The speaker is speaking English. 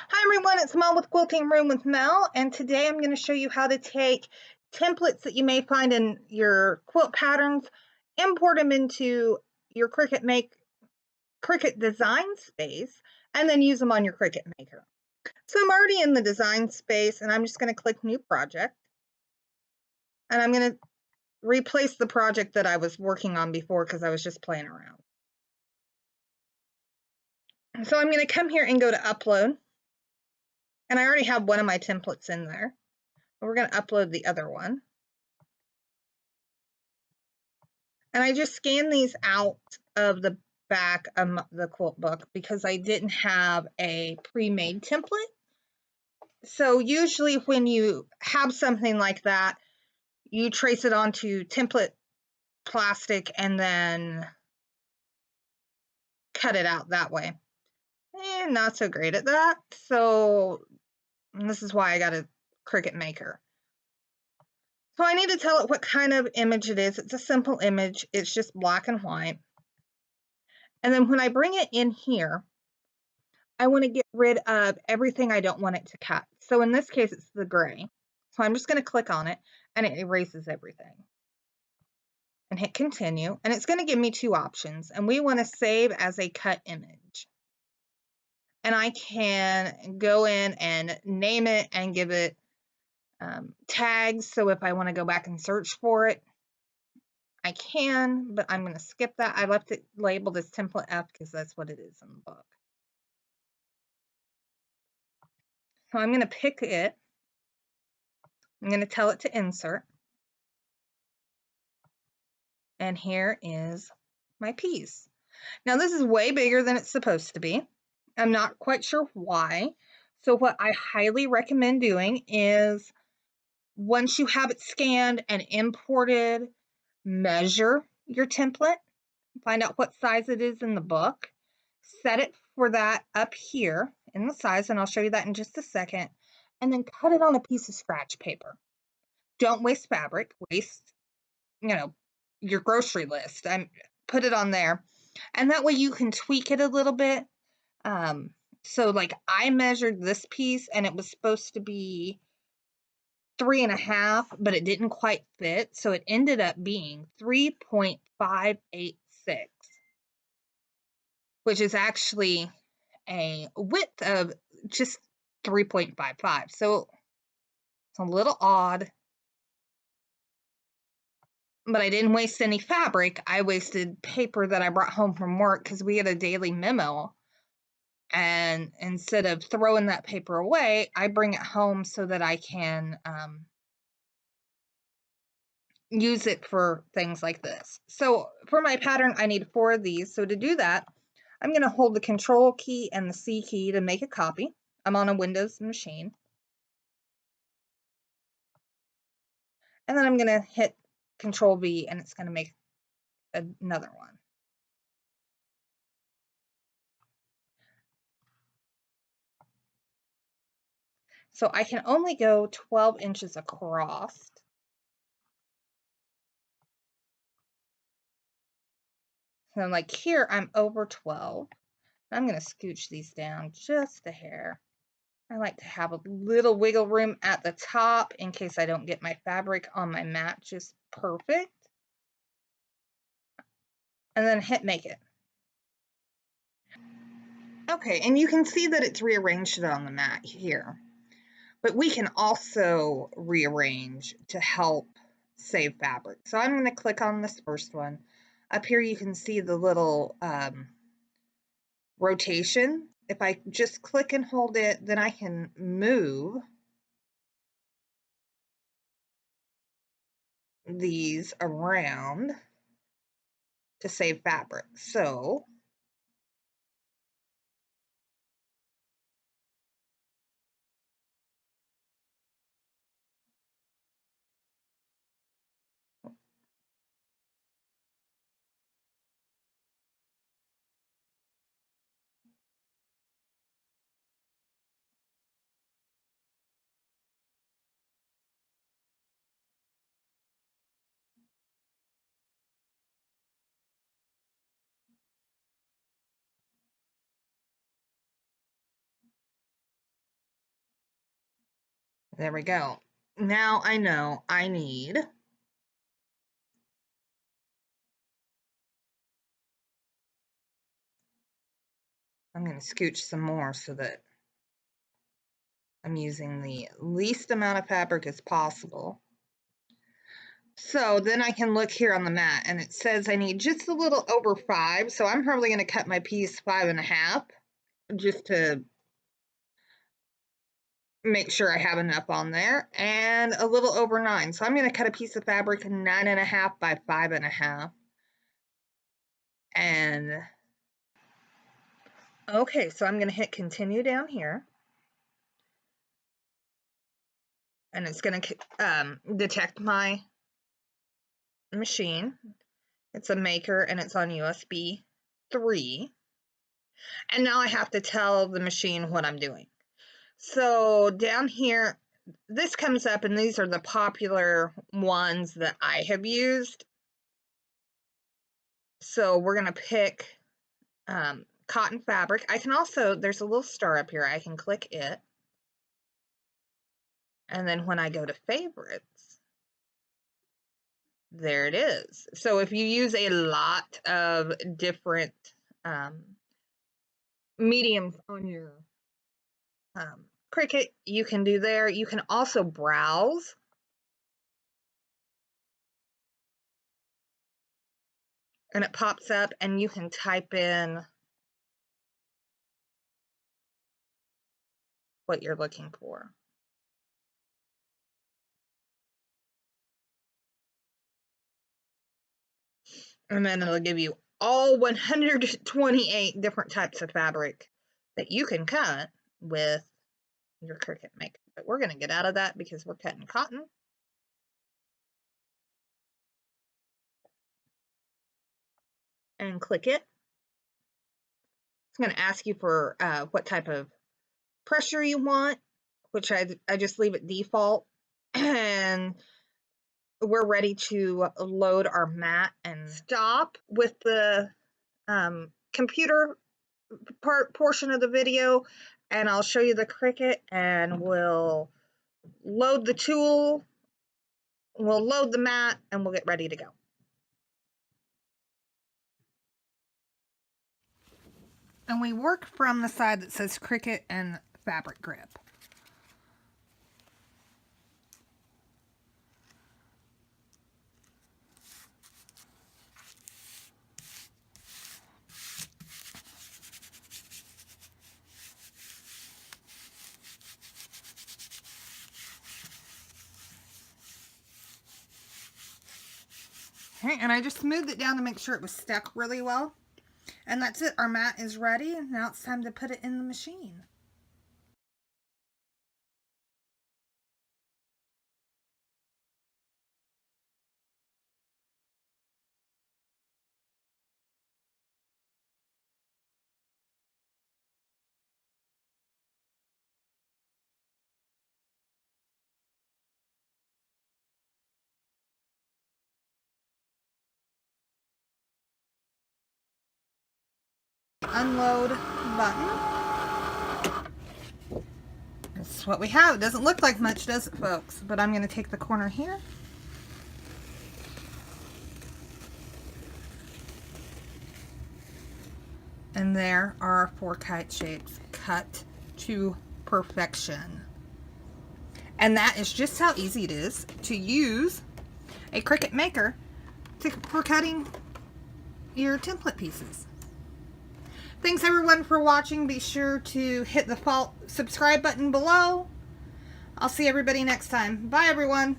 Hi everyone, it's Mel with Quilting Room with Mel, and today I'm going to show you how to take templates that you may find in your quilt patterns, import them into your Cricut design space, and then use them on your Cricut Maker. So I'm already in the design space, and I'm just going to click New Project, and I'm going to replace the project that I was working on before because I was just playing around. So I'm going to come here and go to Upload, and I already have one of my templates in there. We're going to upload the other one. And I just scanned these out of the back of the quilt book because I didn't have a pre-made template. So usually when you have something like that, you trace it onto template plastic and then cut it out that way. And not so great at that. So this is why I got a Cricut Maker. So I need to tell it what kind of image it is. It's a simple image. It's just black and white. And then when I bring it in here, I want to get rid of everything I don't want it to cut. So in this case, it's the gray. So I'm just going to click on it and it erases everything. And hit continue. And it's going to give me two options. And we want to save as a cut image. And I can go in and name it and give it tags. So if I want to go back and search for it, I can, but I'm going to skip that. I left it labeled as template F because that's what it is in the book. So I'm going to pick it. I'm going to tell it to insert. And here is my piece. Now this is way bigger than it's supposed to be. I'm not quite sure why. So what I highly recommend doing is once you have it scanned and imported, measure your template, find out what size it is in the book, set it for that up here in the size, and I'll show you that in just a second, and then cut it on a piece of scratch paper. Don't waste fabric, waste, your grocery list. Put it on there. And that way you can tweak it a little bit. So like I measured this piece and it was supposed to be 3.5, but it didn't quite fit. So it ended up being 3.586, which is actually a width of just 3.55. So it's a little odd, but I didn't waste any fabric. I wasted paper that I brought home from work because we had a daily memo. And instead of throwing that paper away, I bring it home so that I can use it for things like this. So for my pattern, I need 4 of these. So to do that, I'm going to hold the Control key and the C key to make a copy. I'm on a Windows machine. And then I'm going to hit Control V and it's going to make another one. So I can only go 12 inches across. So like here, I'm over 12. I'm going to scooch these down just a hair. I like to have a little wiggle room at the top in case I don't get my fabric on my mat just perfect. And then hit make it. Okay, and you can see that it's rearranged it on the mat here. But we can also rearrange to help save fabric. So I'm going to click on this first one. Up here you can see the little rotation. If I just click and hold it, then I can move these around to save fabric. So There we go. Now I know I need I'm going to scooch some more so that I'm using the least amount of fabric as possible. So then I can look here on the mat and it says I need just a little over 5. So I'm probably going to cut my piece 5.5 just to make sure I have enough on there, and a little over 9. So I'm going to cut a piece of fabric 9.5 by 5.5. And okay, so I'm going to hit continue down here. And it's going to detect my machine. It's a Maker and it's on USB 3. And now I have to tell the machine what I'm doing. So down here, this comes up, and these are the popular ones that I have used. So we're going to pick cotton fabric. I can also, there's a little star up here. I can click it. And then when I go to favorites, there it is. So if you use a lot of different mediums on your Cricut, you can do there. You can also browse. And it pops up and you can type in what you're looking for. And then it'll give you all 128 different types of fabric that you can cut with your Cricut Maker. But we're going to get out of that because we're cutting cotton. And click it. It's going to ask you for what type of pressure you want, which I just leave it default. And we're ready to load our mat and stop with the computer portion of the video, and I'll show you the Cricut, and we'll load the tool, we'll load the mat, and we'll get ready to go. And we work from the side that says Cricut and fabric grip. Okay, and I just smoothed it down to make sure it was stuck really well. And that's it. Our mat is ready. Now it's time to put it in the machine. Unload button. This is what we have. It doesn't look like much, does it, folks? But I'm going to take the corner here. And there are our 4 kite shapes cut to perfection. And that is just how easy it is to use a Cricut Maker for cutting your template pieces. Thanks everyone for watching. Be sure to hit the subscribe button below. I'll see everybody next time. Bye everyone.